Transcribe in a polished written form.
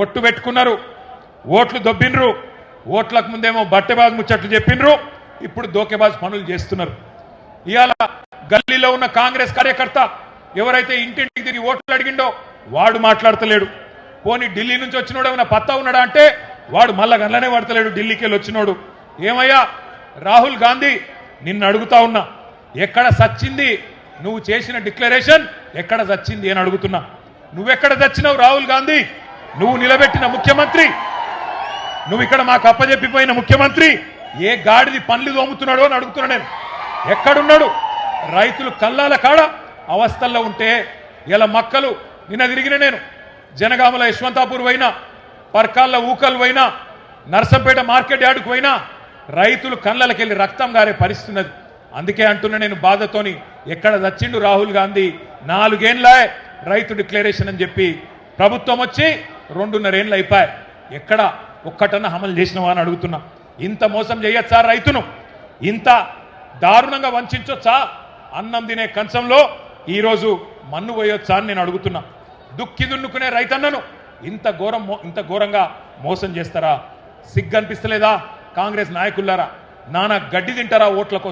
ఒట్టు పెట్టుకున్నారు, ఓట్లు దొబ్బినరు, ఓట్లకు ముందేమో బట్టెబాజ్ ముచ్చట్లు చెప్పినరు, ఇప్పుడు దోకేబాజ్ పనులు చేస్తున్నారు. ఇవాళ గల్లీలో ఉన్న కాంగ్రెస్ కార్యకర్త ఎవరైతే ఇంటింటికి తిరిగి ఓట్లు అడిగిండో వాడు మాట్లాడతలేడు. పోనీ ఢిల్లీ నుంచి వచ్చినోడు ఏమైనా పత్తా ఉన్నాడా అంటే వాడు మళ్ళా గల్లనే పడతలేడు. ఢిల్లీకి వెళ్ళి వచ్చినోడు ఏమయ్యా రాహుల్ గాంధీ, నిన్ను అడుగుతా ఉన్నా, ఎక్కడ సచ్చింది నువ్వు చేసిన డిక్లరేషన్, ఎక్కడ సచ్చింది అని అడుగుతున్నా. నువ్వెక్కడ చచ్చినావు రాహుల్ గాంధీ? నువ్వు నిలబెట్టిన ముఖ్యమంత్రి, నువ్వు ఇక్కడ మాకు అప్పజెప్పిపోయిన ముఖ్యమంత్రి ఏ గాడిది పనులు దోముతున్నాడో అని అడుగుతున్నా నేను. ఎక్కడున్నాడు? రైతులు కల్లాల కాడ అవస్థల్లో ఉంటే ఇలా మక్కలు నిన్న తిరిగిన నేను జనగామల యశ్వంతాపూర్ పోయినా, పర్కాళ్ళ ఊకలు పోయినా, నర్సంపేట మార్కెట్ యార్డుకు పోయినా రైతులు కళ్ళకెళ్ళి రక్తం గారే పరిస్థితున్నది. అందుకే అంటున్నా నేను బాధతోని, ఎక్కడ చచ్చిండు రాహుల్ గాంధీ? 4 ఏళ్లే రైతు డిక్లరేషన్ అని చెప్పి ప్రభుత్వం వచ్చి 2.5 ఏళ్ళు అయిపోయాయి. ఎక్కడ ఒక్కటన్నా అమలు చేసినవా అని అడుగుతున్నా. ఇంత మోసం చేయొచ్చా రైతును? ఇంత దారుణంగా వంచొచ్చా? అన్నం తినే కంచంలో ఈరోజు మన్ను పోయొచ్చా అని నేను అడుగుతున్నా. దుక్కి దున్నుకునే రైతన్నను ఇంత ఘోరంగా మోసం చేస్తారా? సిగ్గనిపిస్తలేదా కాంగ్రెస్ నాయకులారా? నానా గడ్డి తింటారా ఓట్ల కోసం?